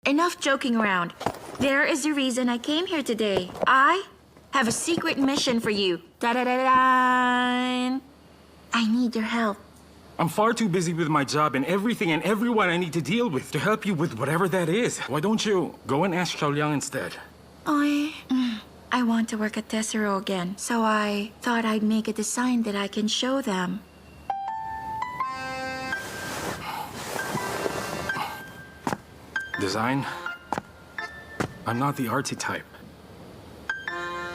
enough joking around. There is the reason I came here today. I have a secret mission for you. Da-da-da-da! I need your help. I'm far too busy with my job and everything and everyone I need to deal with to help you with whatever that is. Why don't you go and ask Xiao Liang instead? I want to work at Tesoro again, so I thought I'd make a design that I can show them. Design? I'm not the artsy type.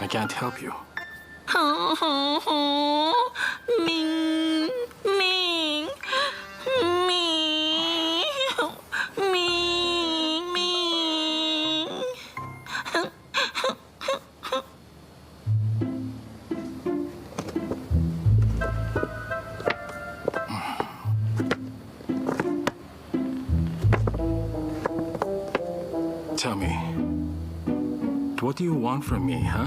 I can't help you. Ming, Ming, Ming, Ming, Ming. Tell me, what do you want from me, huh?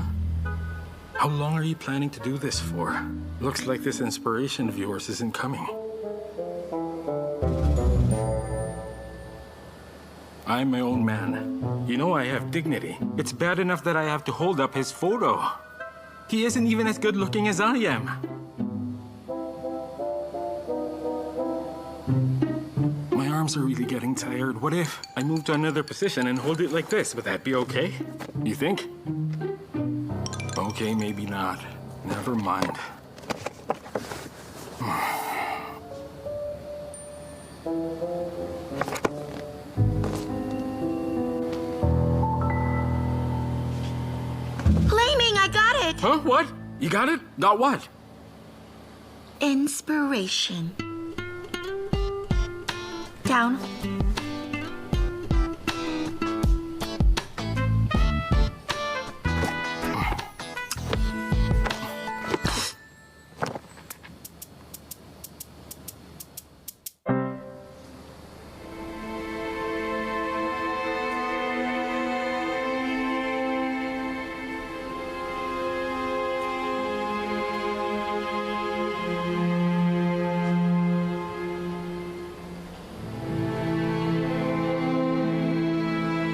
How long are you planning to do this for? Looks like this inspiration of yours isn't coming. I'm my own man. You know I have dignity. It's bad enough that I have to hold up his photo. He isn't even as good looking as I am. My arms are really getting tired. What if I move to another position and hold it like this? Would that be okay? You think? Okay, maybe not. Never mind. Lei Ming, I got it! Huh? What? You got it? Got what? Inspiration. Down.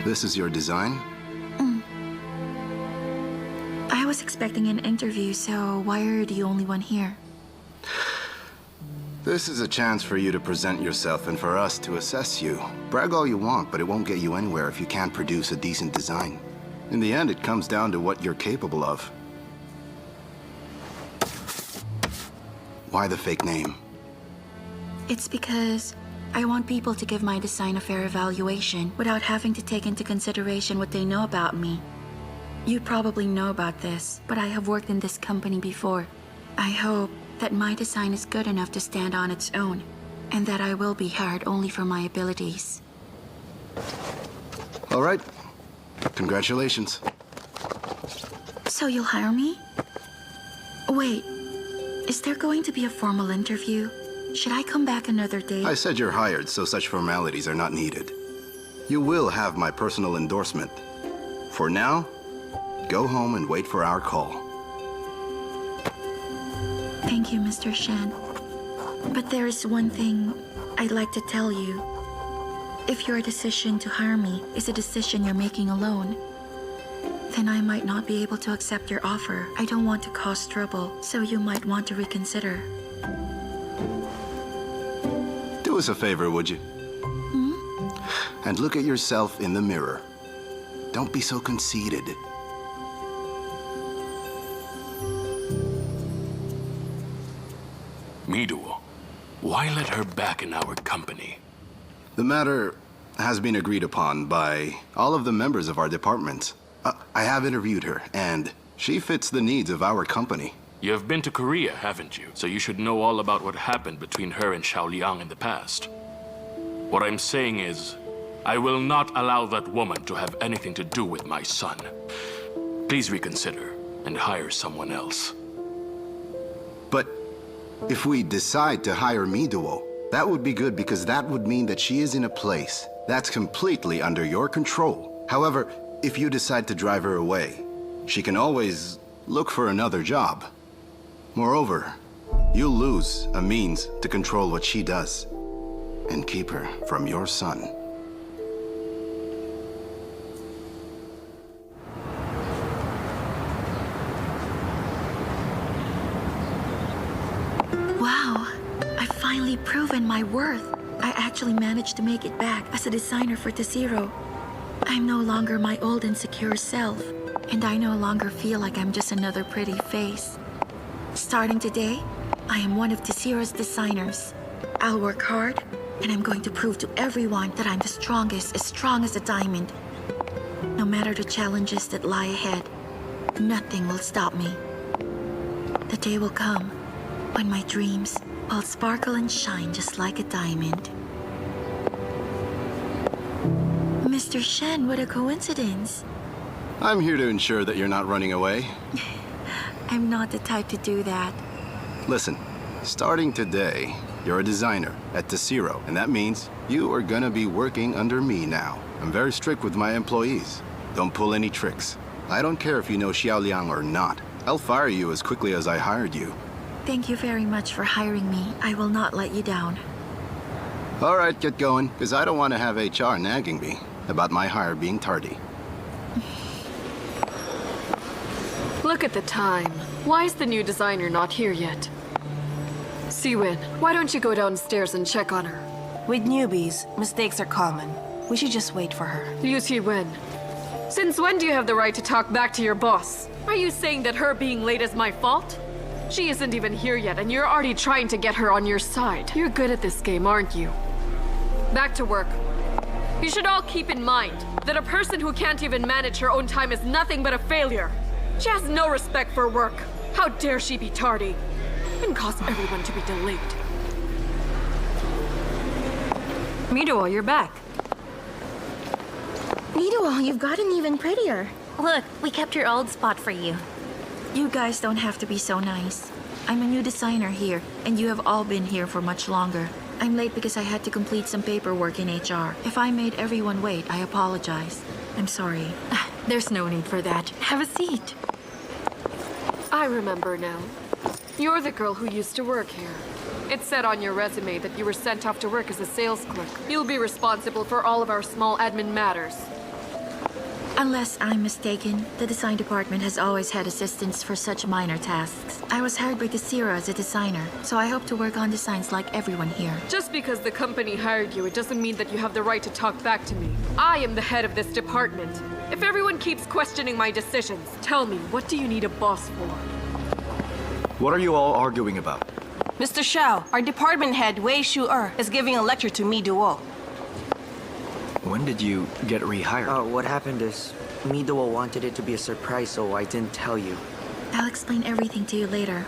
This is your design? I was expecting an interview, so why are you the only one here? This is a chance for you to present yourself and for us to assess you. Brag all you want, but it won't get you anywhere if you can't produce a decent design. In the end, it comes down to what you're capable of. Why the fake name? It's because I want people to give my design a fair evaluation without having to take into consideration what they know about me. You probably know about this, but I have worked in this company before. I hope that my design is good enough to stand on its own, and that I will be hired only for my abilities. All right. Congratulations. So you'll hire me? Wait, is there going to be a formal interview? Should I come back another day? I said you're hired, so such formalities are not needed. You will have my personal endorsement. For now, go home and wait for our call. Thank you, Mr. Shen. But there is one thing I'd like to tell you. If your decision to hire me is a decision you're making alone, then I might not be able to accept your offer. I don't want to cause trouble, so you might want to reconsider. Do us a favor, would you? And look at yourself in the mirror. Don't be so conceited. Miduo, why let her back in our company? The matter has been agreed upon by all of the members of our department. I have interviewed her, and she fits the needs of our company. You have been to Korea, haven't you? So you should know all about what happened between her and Xiao Liang in the past. What I'm saying is, I will not allow that woman to have anything to do with my son. Please reconsider and hire someone else. But if we decide to hire Miduo, that would be good because that would mean that she is in a place that's completely under your control. However, if you decide to drive her away, she can always look for another job. Moreover, you'll lose a means to control what she does and keep her from your son. Wow, I've finally proven my worth. I actually managed to make it back as a designer for Tesiro. I'm no longer my old insecure self, and I no longer feel like I'm just another pretty face. Starting today, I am one of Tesiro's designers. I'll work hard, and I'm going to prove to everyone that I'm the strongest, as strong as a diamond. No matter the challenges that lie ahead, nothing will stop me. The day will come when my dreams will sparkle and shine just like a diamond. Mr. Shen, what a coincidence. I'm here to ensure that you're not running away. I'm not the type to do that. Listen, starting today, you're a designer at Tesiro, and that means you are gonna be working under me now. I'm very strict with my employees. Don't pull any tricks. I don't care if you know Xiao Liang or not. I'll fire you as quickly as I hired you. Thank you very much for hiring me. I will not let you down. All right, get going, because I don't want to have HR nagging me about my hire being tardy. Look at the time. Why is the new designer not here yet? Siwin, why don't you go downstairs and check on her? With newbies, mistakes are common. We should just wait for her. Liu Siwen, since when do you have the right to talk back to your boss? Are you saying that her being late is my fault? She isn't even here yet, and you're already trying to get her on your side. You're good at this game, aren't you? Back to work. You should all keep in mind that a person who can't even manage her own time is nothing but a failure. She has no respect for work. How dare she be tardy and cause everyone to be delayed. Mido, you're back. Mido, you've gotten even prettier. Look, we kept your old spot for you. You guys don't have to be so nice. I'm a new designer here, and you have all been here for much longer. I'm late because I had to complete some paperwork in HR. If I made everyone wait, I apologize. I'm sorry. There's no need for that. Have a seat. I remember now. You're the girl who used to work here. It said on your resume that you were sent off to work as a sales clerk. You'll be responsible for all of our small admin matters. Unless I'm mistaken, the design department has always had assistants for such minor tasks. I was hired by Tesiro as a designer, so I hope to work on designs like everyone here. Just because the company hired you, it doesn't mean that you have the right to talk back to me. I am the head of this department. If everyone keeps questioning my decisions, tell me, what do you need a boss for? What are you all arguing about? Mr. Xiao, our department head, Wei Shu-er, is giving a lecture to Mi Duo. When did you get rehired? What happened is, Mido wanted it to be a surprise, so I didn't tell you. I'll explain everything to you later.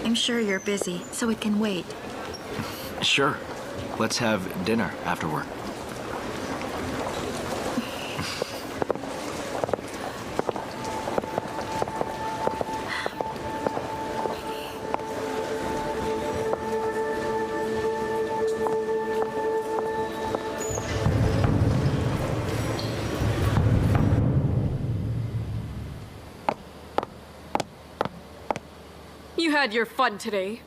I'm sure you're busy, so it can wait. Sure. Let's have dinner after work. You had your fun today.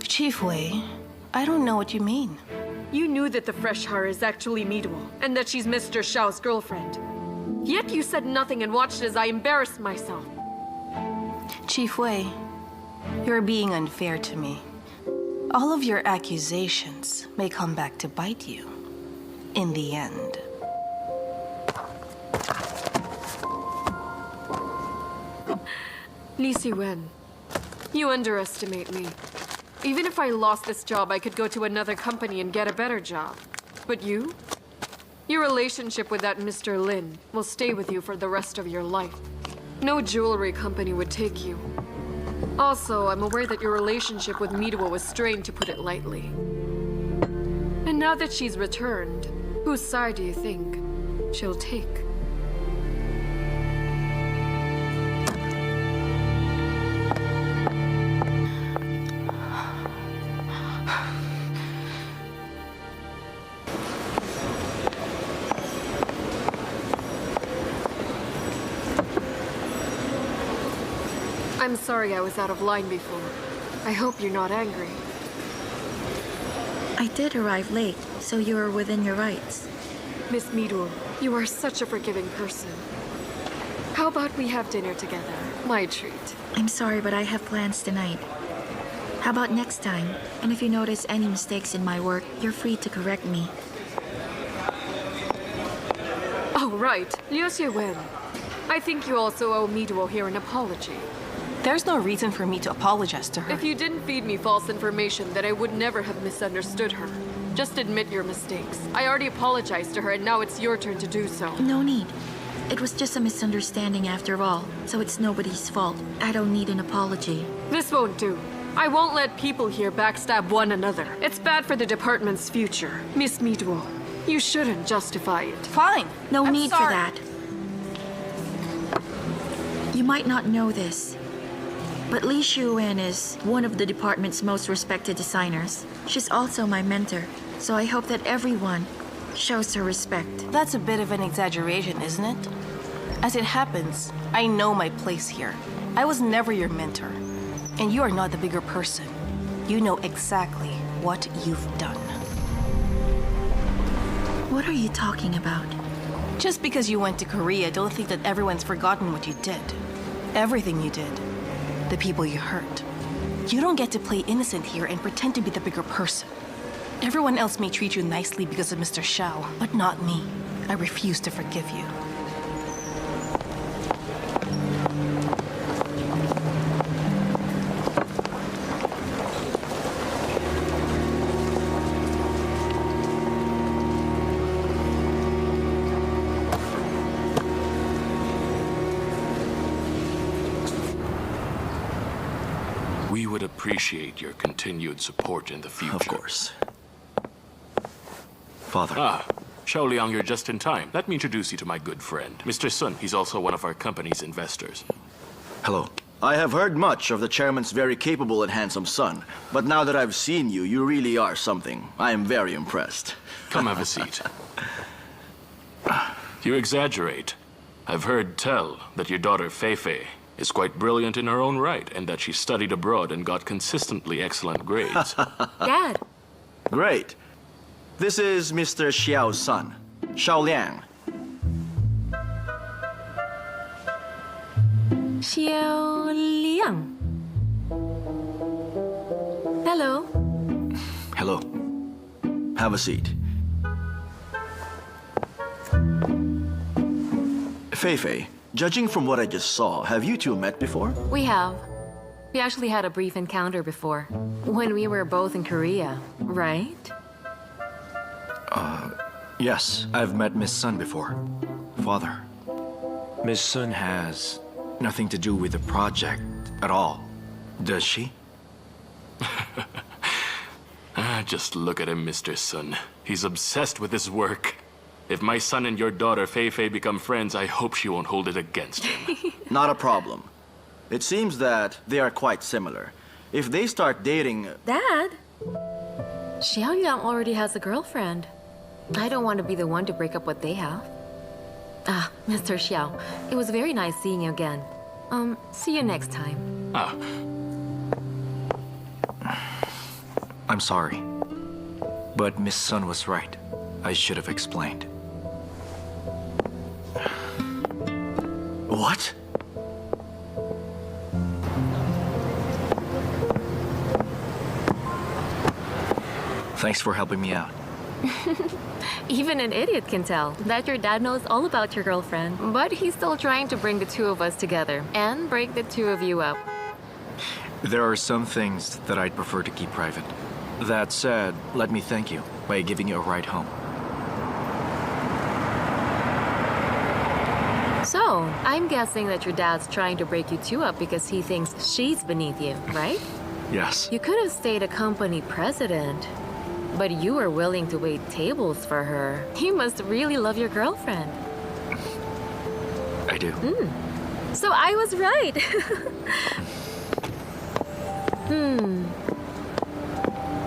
Chief Wei, I don't know what you mean. You knew that the fresh hire is actually Mido, and that she's Mr. Xiao's girlfriend. Yet you said nothing and watched as I embarrassed myself. Chief Wei, you're being unfair to me. All of your accusations may come back to bite you in the end. Li Siwen, you underestimate me. Even if I lost this job, I could go to another company and get a better job. But you? Your relationship with that Mr. Lin will stay with you for the rest of your life. No jewelry company would take you. Also, I'm aware that your relationship with Mido was strained, to put it lightly. And now that she's returned, whose side do you think she'll take? I'm sorry I was out of line before. I hope you're not angry. I did arrive late, so you are within your rights. Miss Mido, you are such a forgiving person. How about we have dinner together? My treat. I'm sorry, but I have plans tonight. How about next time? And if you notice any mistakes in my work, you're free to correct me. Oh, right. Liu Xiwen. I think you also owe Miduo here an apology. There's no reason for me to apologize to her. If you didn't feed me false information, then I would never have misunderstood her. Just admit your mistakes. I already apologized to her, and now it's your turn to do so. No need. It was just a misunderstanding after all, so it's nobody's fault. I don't need an apology. This won't do. I won't let people here backstab one another. It's bad for the department's future. Miss Miduo, you shouldn't justify it. Fine. No I'm need sorry. for that. You might not know this, but Li Xiwen is one of the department's most respected designers. She's also my mentor, so I hope that everyone shows her respect. That's a bit of an exaggeration, isn't it? As it happens, I know my place here. I was never your mentor, and you are not the bigger person. You know exactly what you've done. What are you talking about? Just because you went to Korea, don't think that everyone's forgotten what you did. Everything you did. The people you hurt. You don't get to play innocent here and pretend to be the bigger person. Everyone else may treat you nicely because of Mr. Xiao, but not me. I refuse to forgive you. We would appreciate your continued support in the future. Of course. Father. Ah, Xiao Liang, you're just in time. Let me introduce you to my good friend, Mr. Sun. He's also one of our company's investors. Hello. I have heard much of the chairman's very capable and handsome son, but now that I've seen you, you really are something. I am very impressed. Come have a seat. You exaggerate. I've heard tell that your daughter Feifei is quite brilliant in her own right, and that she studied abroad and got consistently excellent grades. Dad, Great. This is Mr. Xiao's son, Xiao Liang. Xiao Liang. Hello. Hello. Have a seat. Feifei, judging from what I just saw, have you two met before? We have. We actually had a brief encounter before. When we were both in Korea, right? Yes, I've met Miss Sun before. Father, Miss Sun has nothing to do with the project at all, does she? Just look at him, Mr. Sun. He's obsessed with his work. If my son and your daughter Feifei become friends, I hope she won't hold it against him. Not a problem. It seems that they are quite similar. If they start dating... Dad? Xiao Liang already has a girlfriend. I don't want to be the one to break up what they have. Ah, Mr. Xiao, it was very nice seeing you again. See you next time. Ah, I'm sorry. But Miss Sun was right. I should have explained. What? Thanks for helping me out. Even an idiot can tell that your dad knows all about your girlfriend. But he's still trying to bring the two of us together and break the two of you up. There are some things that I'd prefer to keep private. That said, let me thank you by giving you a ride home. So, I'm guessing that your dad's trying to break you two up because he thinks she's beneath you, right? Yes. You could have stayed a company president, but you were willing to wait tables for her. You must really love your girlfriend. I do. So I was right.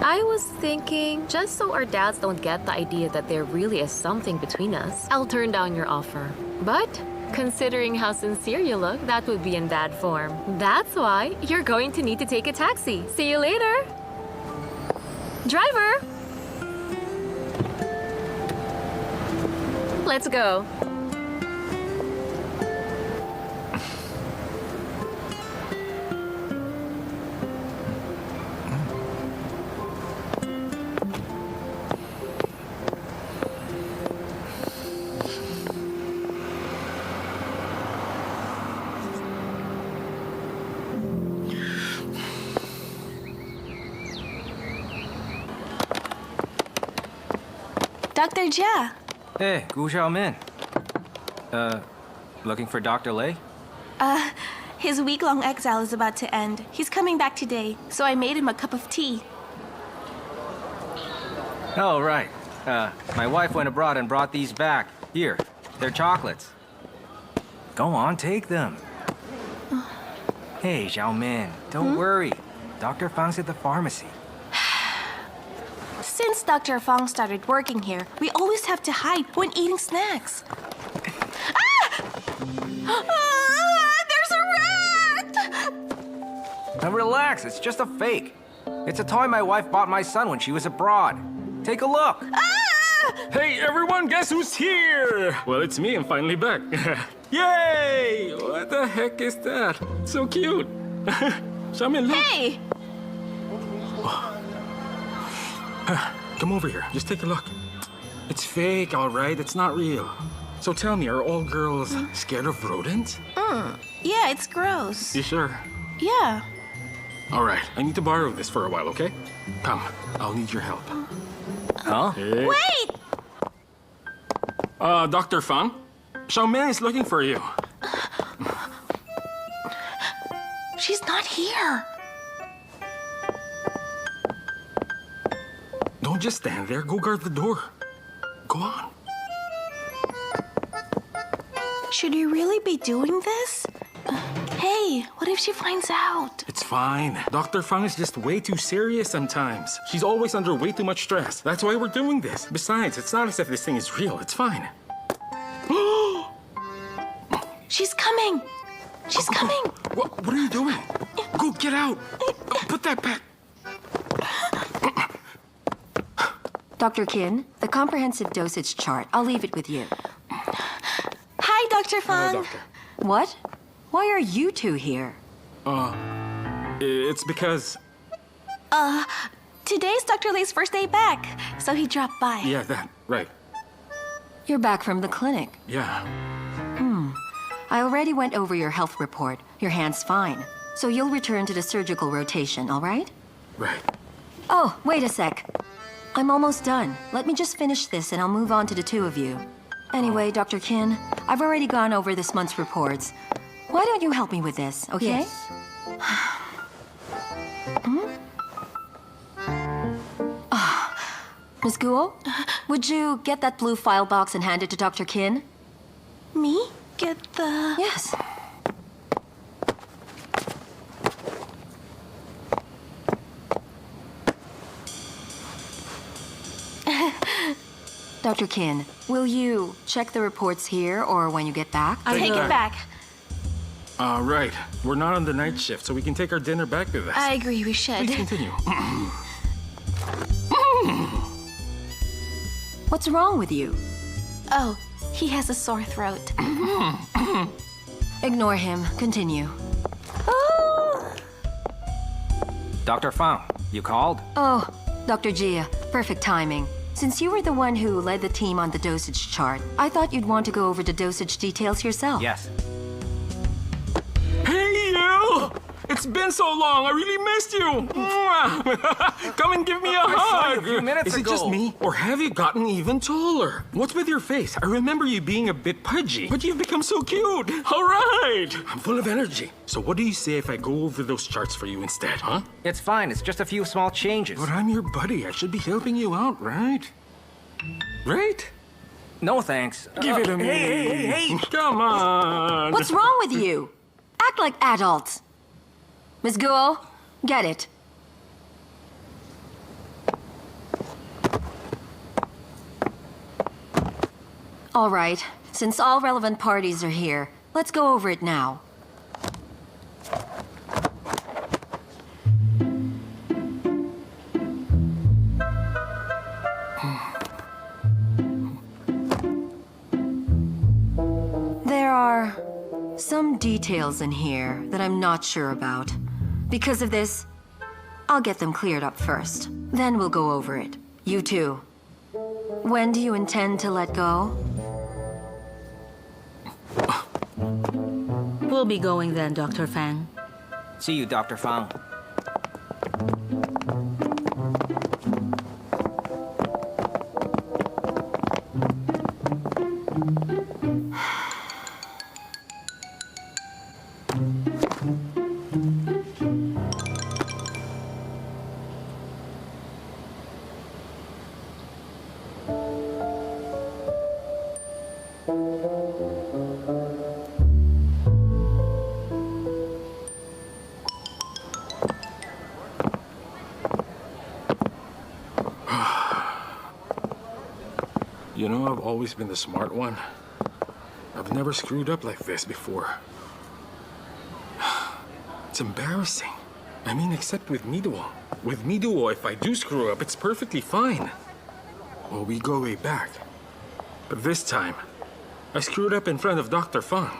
I was thinking, just so our dads don't get the idea that there really is something between us, I'll turn down your offer. But considering how sincere you look, that would be in bad form. That's why you're going to need to take a taxi. See you later. Driver! Let's go. Dr. Jia. Hey, Gu Xiaomin. Looking for Dr. Lei? His week-long exile is about to end. He's coming back today, so I made him a cup of tea. Oh, right. My wife went abroad and brought these back. Here, they're chocolates. Go on, take them. Hey, Xiaomin, don't worry. Dr. Fang's at the pharmacy. Since Dr. Fang started working here, we always have to hide when eating snacks. There's a rat! Now relax, it's just a fake. It's a toy my wife bought my son when she was abroad. Take a look. Hey, everyone, guess who's here? Well, it's me. I'm finally back. Yay! What the heck is that? So cute. Xiaomin, look. Hey! Come over here. Just take a look. It's fake, all right? It's not real. So tell me, are all girls scared of rodents? Yeah, it's gross. You sure? Yeah. All right. I need to borrow this for a while, okay? Come. I'll need your help. Huh? Hey. Wait! Dr. Fang? Xiaomin is looking for you. She's not here. Don't just stand there. Go guard the door. Go on. Should you really be doing this? Hey, what if she finds out? It's fine. Dr. Fang is just way too serious sometimes. She's always under way too much stress. That's why we're doing this. Besides, it's not as if this thing is real. It's fine. She's coming. She's coming. What are you doing? Go, get out. Put that back. Dr. Qin, the comprehensive dosage chart. I'll leave it with you. Hi, Dr. Fang. Hello, doctor. What? Why are you two here? It's because... Today's Dr. Lei's first day back, so he dropped by. Yeah, that. Right. You're back from the clinic. Yeah. I already went over your health report. Your hand's fine. So you'll return to the surgical rotation, all right? Right. Oh, wait a sec. I'm almost done. Let me just finish this and I'll move on to the two of you. Anyway, Dr. Qin, I've already gone over this month's reports. Why don't you help me with this, okay? Yes. Ms. Guo, would you get that blue file box and hand it to Dr. Qin? Me? Get the... Yes. Dr. Qin, will you check the reports here or when you get back? I'll take it back. Right. We're not on the night shift, so we can take our dinner back with us. I agree, we should. Please continue. What's wrong with you? Oh, he has a sore throat. Ignore him. Continue. Dr. Fang, you called? Oh, Dr. Jia, perfect timing. Since you were the one who led the team on the dosage chart, I thought you'd want to go over the dosage details yourself. Yes. Hey, you! It's been so long. I really missed you. Come and give me a hug. saw you a few minutes Is it just ago. me, or have you gotten even taller? What's with your face? I remember you being a bit pudgy, but you've become so cute. All right. I'm full of energy. So what do you say if I go over those charts for you instead, huh? It's fine, it's just a few small changes. But I'm your buddy. I should be helping you out, right? Right? No thanks. Give it to me. Hey! Come on. What's wrong with you? Act like adults. Ms. Guo, get it. All right, since all relevant parties are here, let's go over it now. There are some details in here that I'm not sure about. Because of this, I'll get them cleared up first. Then we'll go over it. You too. When do you intend to let go? We'll be going then, Dr. Fang. See you, Dr. Fang. You know, I've always been the smart one. I've never screwed up like this before. It's embarrassing. I mean, except with Miduo. With Miduo, if I do screw up, it's perfectly fine. Well, we go way back. But this time, I screwed up in front of Dr. Fang.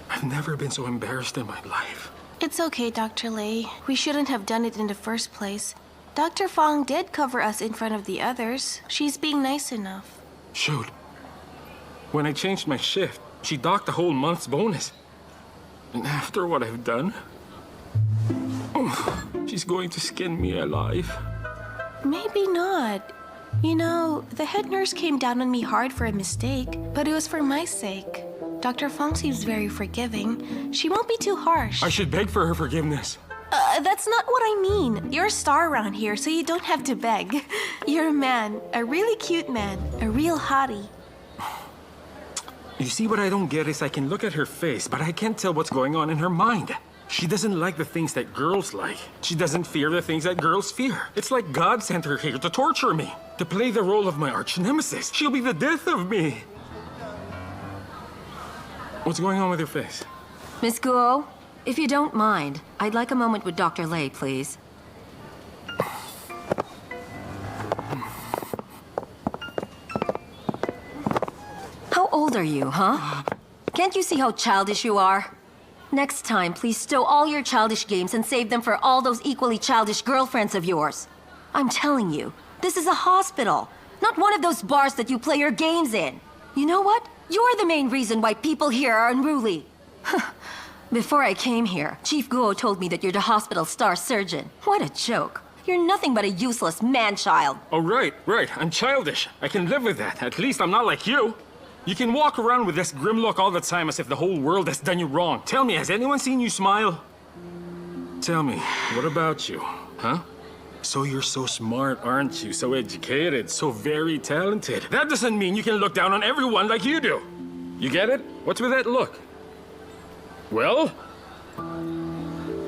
I've never been so embarrassed in my life. It's okay, Dr. Lei. We shouldn't have done it in the first place. Dr. Fang did cover us in front of the others. She's being nice enough. Shoot. When I changed my shift, she docked a whole month's bonus. And after what I've done, she's going to skin me alive. Maybe not. You know, the head nurse came down on me hard for a mistake, but it was for my sake. Dr. Fang seems very forgiving. She won't be too harsh. I should beg for her forgiveness. That's not what I mean. You're a star around here, so you don't have to beg. You're a man, a really cute man, a real hottie. You see, what I don't get is I can look at her face, but I can't tell what's going on in her mind. She doesn't like the things that girls like. She doesn't fear the things that girls fear. It's like God sent her here to torture me, to play the role of my arch nemesis. She'll be the death of me. What's going on with your face? Miss Guo, if you don't mind, I'd like a moment with Dr. Lei, please. How old are you, huh? Can't you see how childish you are? Next time, please stow all your childish games and save them for all those equally childish girlfriends of yours. I'm telling you, this is a hospital, not one of those bars that you play your games in. You know what? You're the main reason why people here are unruly. Before I came here, Chief Guo told me that you're the hospital's star surgeon. What a joke. You're nothing but a useless man-child. Oh, right. I'm childish. I can live with that. At least I'm not like you. You can walk around with this grim look all the time as if the whole world has done you wrong. Tell me, has anyone seen you smile? Tell me, what about you, huh? So you're so smart, aren't you? So educated, so very talented. That doesn't mean you can look down on everyone like you do. You get it? What's with that look? Well,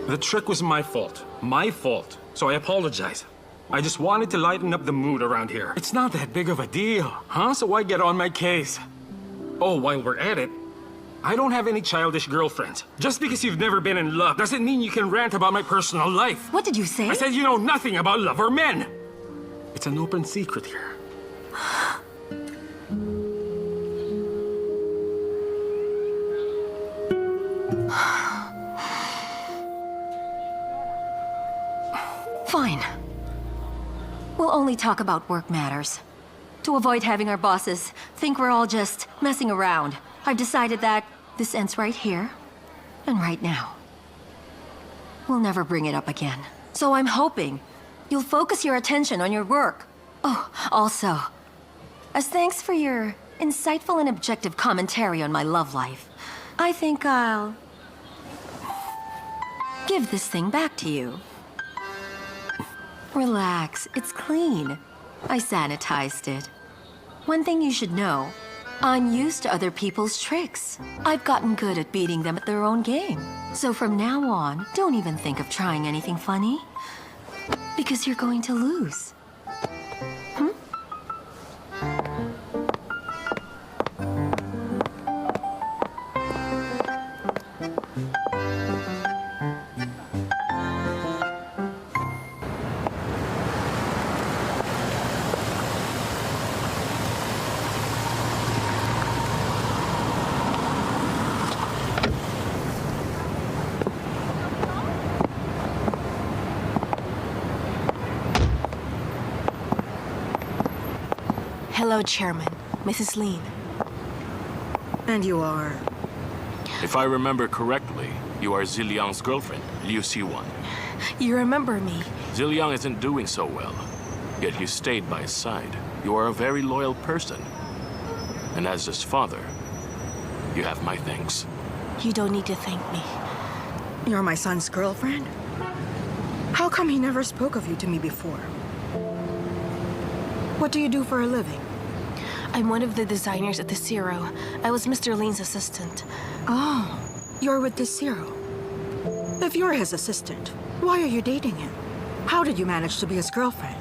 the trick was my fault. My fault. So I apologize. I just wanted to lighten up the mood around here. It's not that big of a deal, huh? So why get on my case? Oh, while we're at it, I don't have any childish girlfriends. Just because you've never been in love doesn't mean you can rant about my personal life. What did you say? I said you know nothing about love or men. It's an open secret here. Fine. We'll only talk about work matters. To avoid having our bosses think we're all just messing around, I've decided that this ends right here and right now. We'll never bring it up again. So I'm hoping you'll focus your attention on your work. Oh, also, as thanks for your insightful and objective commentary on my love life, I think I'll give this thing back to you. Relax, it's clean. I sanitized it. One thing you should know, I'm used to other people's tricks. I've gotten good at beating them at their own game. So from now on, don't even think of trying anything funny. Because you're going to lose. Hello, Chairman. Mrs. Lin. And you are? If I remember correctly, you are Ziliang's girlfriend, Liu Siwan. You remember me. Ziliang isn't doing so well, yet you stayed by his side. You are a very loyal person. And as his father, you have my thanks. You don't need to thank me. You're my son's girlfriend? How come he never spoke of you to me before? What do you do for a living? I'm one of the designers at the Zero. I was Mr. Lin's assistant. Oh, you're with the Zero. If you're his assistant, why are you dating him? How did you manage to be his girlfriend?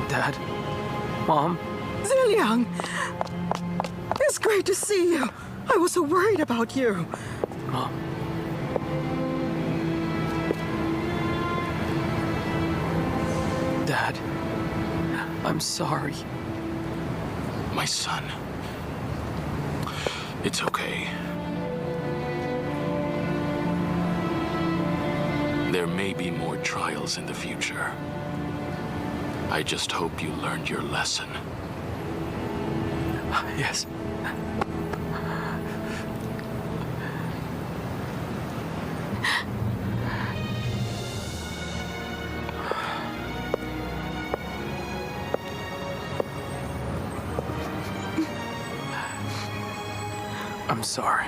Dad? Mom? Xiao Liang! It's great to see you. I was so worried about you. Mom? Dad, I'm sorry. My son. It's okay. There may be more trials in the future. I just hope you learned your lesson. Yes. I'm sorry.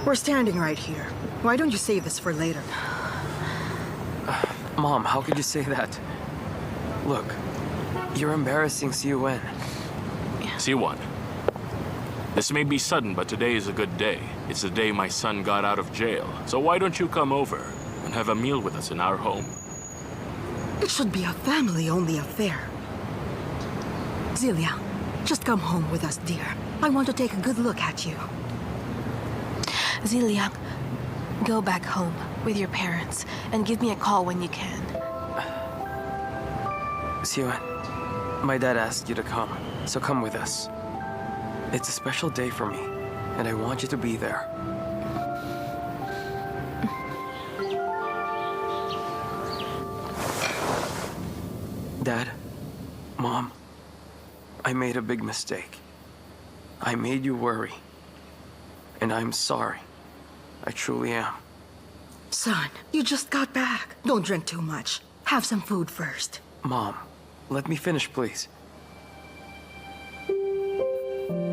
We're standing right here. Why don't you save this for later? Mom, how could you say that? Look, you're embarrassing Siwen. Siwan, this may be sudden, but today is a good day. It's the day my son got out of jail. So why don't you come over and have a meal with us in our home? It should be a family-only affair. Xiao Liang, just come home with us, dear. I want to take a good look at you. Xiao Liang, go back home with your parents and give me a call when you can. Siwen, my dad asked you to come, so come with us. It's a special day for me, and I want you to be there. Dad, Mom, I made a big mistake. I made you worry. And I'm sorry. I truly am. Son, you just got back. Don't drink too much. Have some food first. Mom, let me finish, please.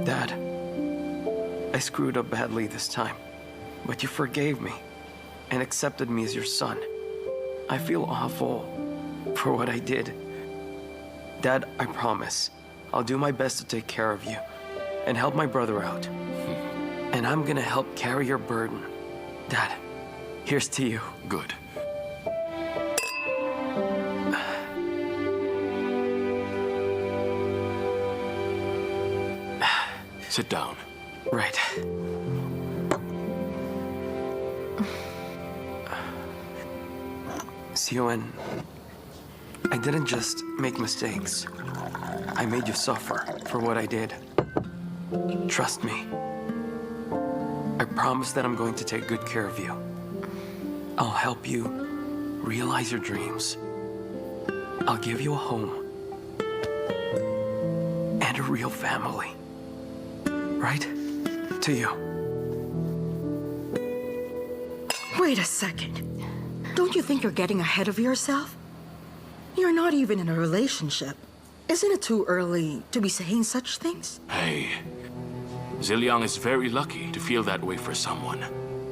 Dad, I screwed up badly this time, but you forgave me and accepted me as your son. I feel awful for what I did. Dad, I promise, I'll do my best to take care of you and help my brother out. And I'm gonna help carry your burden. Dad, here's to you. Good. Sit down. Right. Siwen, I didn't just make mistakes. I made you suffer for what I did. Trust me. I promise that I'm going to take good care of you. I'll help you realize your dreams. I'll give you a home and a real family. Right? To you. Wait a second. Don't you think you're getting ahead of yourself? You're not even in a relationship. Isn't it too early to be saying such things? Hey, Xiao Liang is very lucky to feel that way for someone.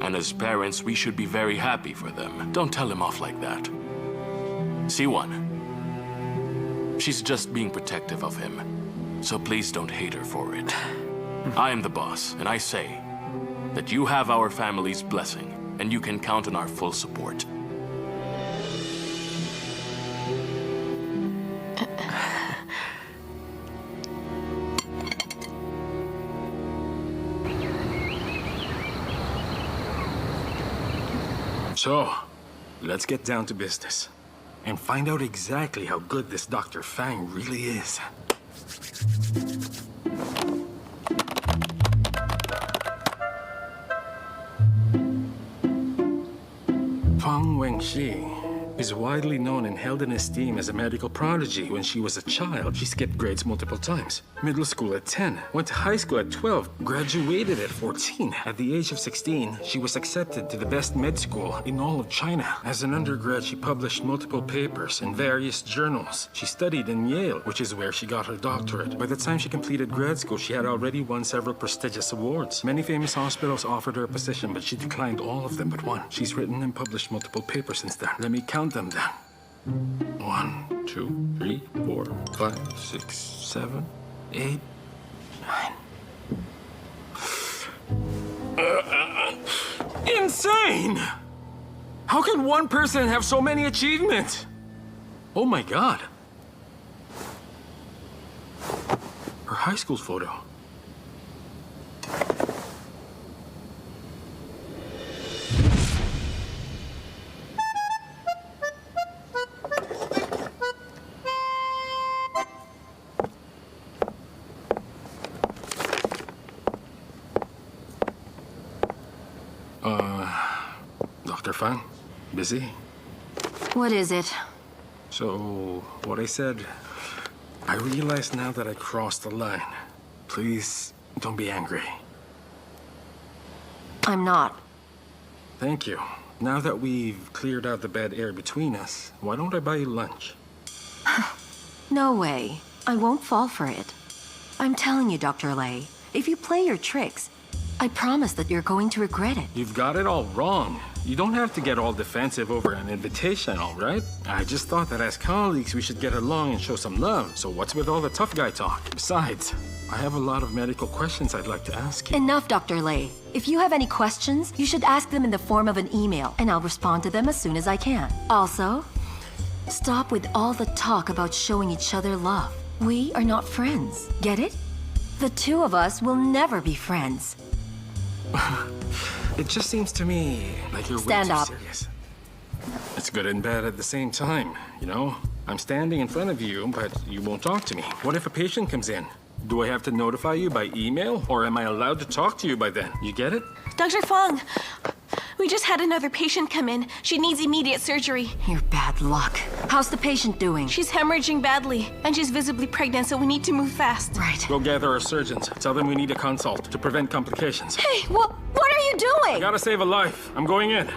And as parents, we should be very happy for them. Don't tell him off like that. Siwan, she's just being protective of him. So please don't hate her for it. I am the boss, and I say that you have our family's blessing, and you can count on our full support. So, let's get down to business and find out exactly how good this Dr. Fang really is. Fang Wengxi, is widely known and held in esteem as a medical prodigy. When she was a child, she skipped grades multiple times. Middle school at 10, went to high school at 12, graduated at 14. At the age of 16, she was accepted to the best med school in all of China. As an undergrad, she published multiple papers in various journals. She studied in Yale, which is where she got her doctorate. By the time she completed grad school, she had already won several prestigious awards. Many famous hospitals offered her a position, but she declined all of them but one. She's written and published multiple papers since then. Let me count them then. 1, 2, 3, 4, 5, 6, 7, 8, 9. Insane! How can one person have so many achievements? Oh my God. Her high school photo. Dr. Fang, busy? What is it? So, what I said, I realize now that I crossed the line. Please, don't be angry. I'm not. Thank you. Now that we've cleared out the bad air between us, why don't I buy you lunch? No way. I won't fall for it. I'm telling you, Dr. Lei, if you play your tricks, I promise that you're going to regret it. You've got it all wrong. You don't have to get all defensive over an invitation, all right? I just thought that as colleagues, we should get along and show some love. So what's with all the tough guy talk? Besides, I have a lot of medical questions I'd like to ask you. Enough, Dr. Lei. If you have any questions, you should ask them in the form of an email, and I'll respond to them as soon as I can. Also, stop with all the talk about showing each other love. We are not friends. Get it? The two of us will never be friends. It just seems to me like you're way too serious. It's good and bad at the same time, you know? I'm standing in front of you, but you won't talk to me. What if a patient comes in? Do I have to notify you by email, or am I allowed to talk to you by then? You get it? Dr. Fang, we just had another patient come in. She needs immediate surgery. You're bad luck. How's the patient doing? She's hemorrhaging badly, and she's visibly pregnant, so we need to move fast. Right. Go gather our surgeons. Tell them we need a consult to prevent complications. Hey, what are you doing? I gotta save a life. I'm going in.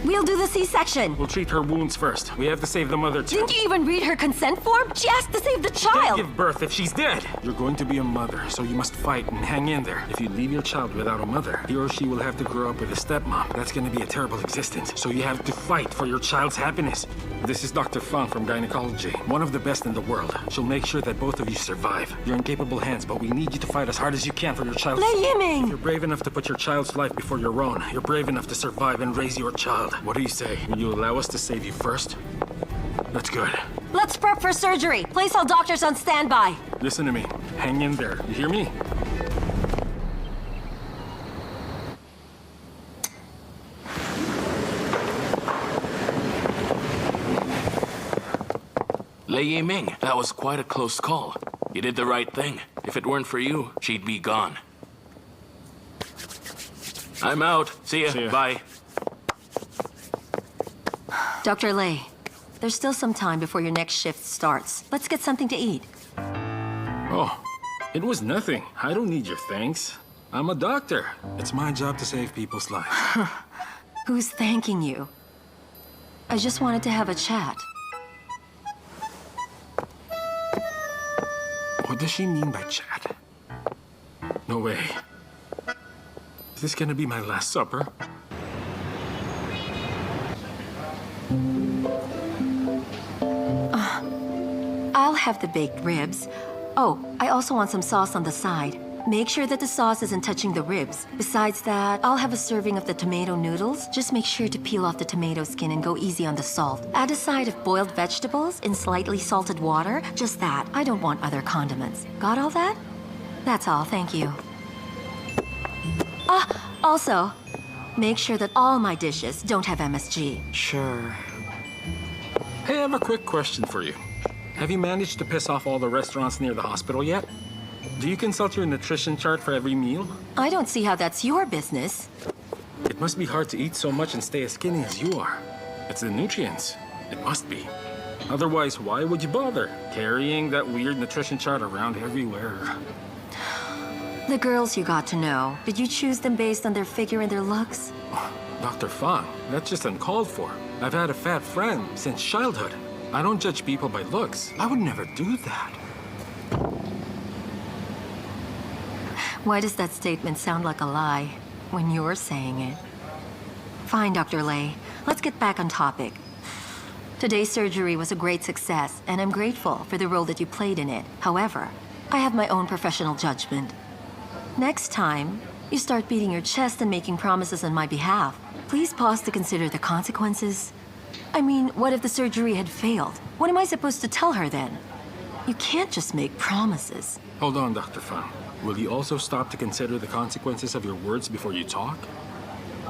We'll do the C-section. We'll treat her wounds first. We have to save the mother too. Didn't you even read her consent form? She asked to save the She can't child. give birth if she's dead. You're going to be a mother, so you must fight and hang in there. If you leave your child without a mother, he or she will have to grow up with a stepmom. That's gonna be a terrible existence. So you have to fight for your child's happiness. This is Dr. Fang from gynecology, one of the best in the world. She'll make sure that both of you survive. You're in capable hands, but we need you to fight as hard as you can for your child's Lei Yi Ming! You're brave enough to put your child's life before your own. You're brave enough to survive and raise your child. What do you say? Will you allow us to save you first? That's good. Let's prep for surgery. Place all doctors on standby. Listen to me. Hang in there. You hear me? Lei Yi Ming, that was quite a close call. You did the right thing. If it weren't for you, she'd be gone. I'm out. See ya. Bye. Dr. Lei, there's still some time before your next shift starts. Let's get something to eat. Oh, it was nothing. I don't need your thanks. I'm a doctor. It's my job to save people's lives. Who's thanking you? I just wanted to have a chat. What does she mean by chat? No way. Is this gonna be my last supper? I'll have the baked ribs. Oh, I also want some sauce on the side. Make sure that the sauce isn't touching the ribs. Besides that, I'll have a serving of the tomato noodles. Just make sure to peel off the tomato skin and go easy on the salt. Add a side of boiled vegetables in slightly salted water. Just that. I don't want other condiments. Got all that? That's all, thank you. Also, make sure that all my dishes don't have MSG. Sure. Hey, I have a quick question for you. Have you managed to piss off all the restaurants near the hospital yet? Do you consult your nutrition chart for every meal? I don't see how that's your business. It Must be hard to eat so much and stay as skinny as you are. It's the nutrients. It must be. Otherwise, why would you bother carrying that weird nutrition chart around everywhere? The girls you got to know, did you choose them based on their figure and their looks? Dr. Fang, that's just uncalled for. I've had a fat friend since childhood. I don't judge people by looks. I would never do that. Why does that statement sound like a lie when you're saying it? Fine, Dr. Lei. Let's get back on topic. Today's surgery was a great success, and I'm grateful for the role that you played in it. However, I have my own professional judgment. Next time, you start beating your chest and making promises on my behalf, please pause to consider the consequences. I mean, what if the surgery had failed? What am I supposed to tell her then? You can't just make promises. Hold on, Dr. Fang. Will you also stop to consider the consequences of your words before you talk?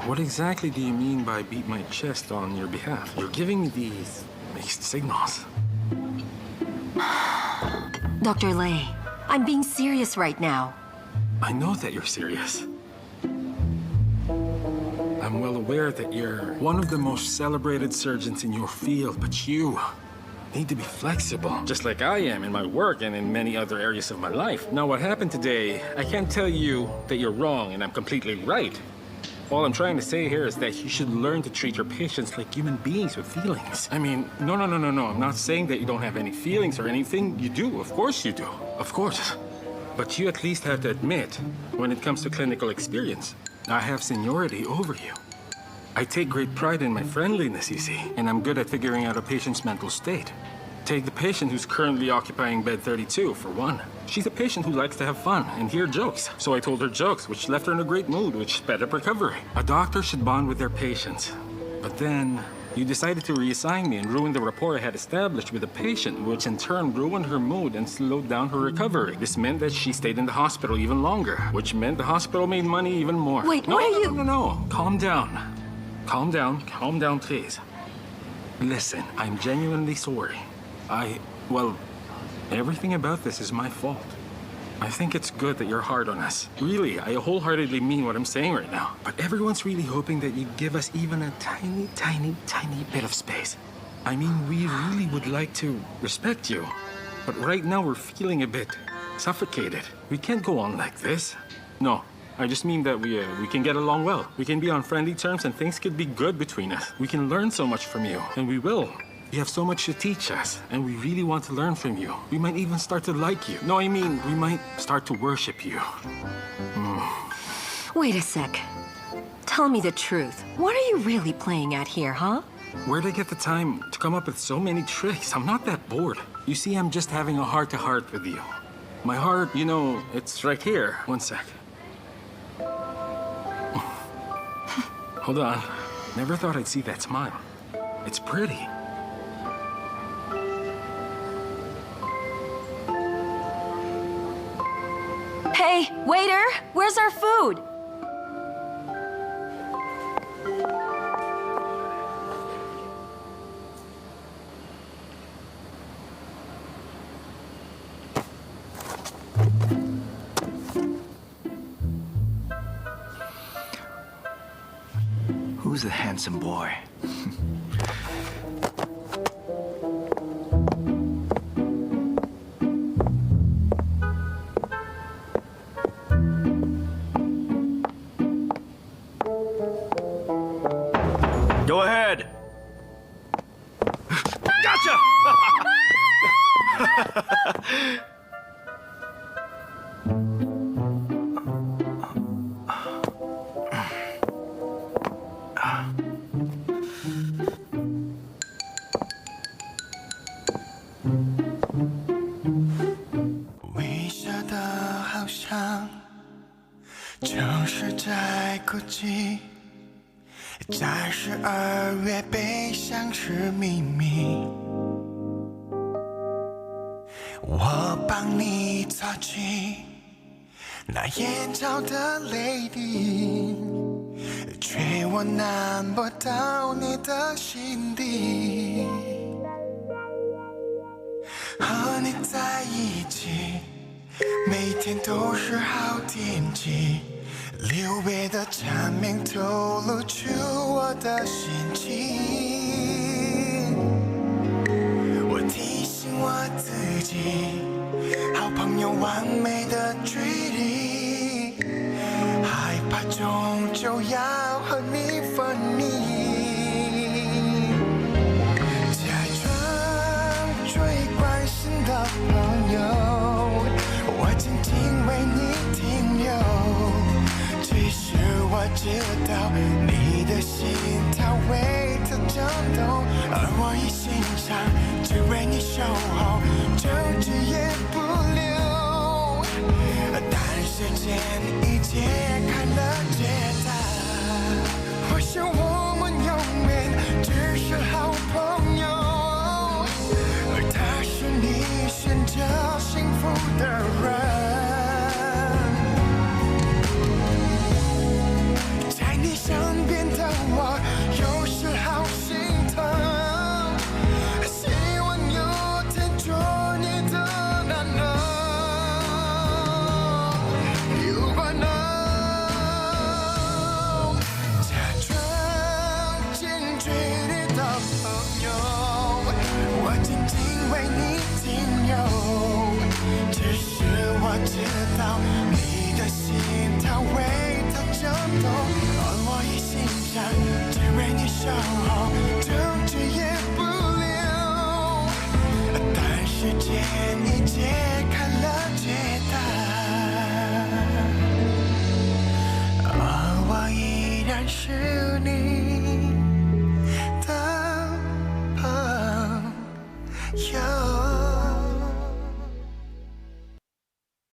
What exactly do you mean by beat my chest on your behalf? You're giving me these mixed signals. Dr. Lei, I'm being serious right now. I know that you're serious. I'm well aware that you're one of the most celebrated surgeons in your field, but you need to be flexible, just like I am in my work and in many other areas of my life. Now, what happened today, I can't tell you that you're wrong and I'm completely right. All I'm trying to say here is that you should learn to treat your patients like human beings with feelings. I mean, no. I'm not saying that you don't have any feelings or anything. You do, of course you do. Of course. But you at least have to admit, when it comes to clinical experience, I have seniority over you. I take great pride in my friendliness, you see, and I'm good at figuring out a patient's mental state. Take the patient who's currently occupying bed 32, for one. She's a patient who likes to have fun and hear jokes. So I told her jokes, which left her in a great mood, which sped up recovery. A doctor should bond with their patients. But then, you decided to reassign me and ruin the rapport I had established with the patient, which in turn ruined her mood and slowed down her recovery. This meant that she stayed in the hospital even longer, which meant the hospital made money even more. Wait, what are you... No. Calm down. Calm down, please. Listen, I'm genuinely sorry. Well, everything about this is my fault. I think it's good that you're hard on us. Really, I wholeheartedly mean what I'm saying right now. But everyone's really hoping that you give us even a tiny bit of space. I mean, we really would like to respect you. But right now we're feeling a bit suffocated. We can't go on like this. No, I just mean that we can get along well. We can be on friendly terms and things could be good between us. We can learn so much from you, and we will. You have so much to teach us, and we really want to learn from you. We might even start to like you. No, I mean, we might start to worship you. Wait a sec. Tell me the truth. What are you really playing at here, huh? Where'd I get the time to come up with so many tricks? I'm not that bored. You see, I'm just having a heart-to-heart with you. My heart, you know, it's right here. One sec. Hold on. Never thought I'd see that smile. It's pretty. Hey, waiter! Where's our food? Who's the handsome boy? Go ahead. Gotcha!12月悲伤是秘密，我帮你擦去那眼角的泪滴，却我难不到你的心底。和你在一起，每天都是好天气， 6倍的蝉鸣透露出我的心情。我提醒我自己，好朋友完美的距离，害怕终究要和你分离。假装最关心的朋友，我静静为你停留。其实我知道你的心它为它颤抖，而我一心想只为你守候，争执也不留。但时间已揭开了解答，或许我们永远只是好朋友，而他是你选择幸福的人。在你身边的我，有时好心疼，希望有天做你的男人。You wanna know， 假装近距离的朋友，我静静为你停留。只是我知道你的心它为它颤抖，而我一心想只为你守候，争执也不留。但时间已揭开了解答，而我依然是你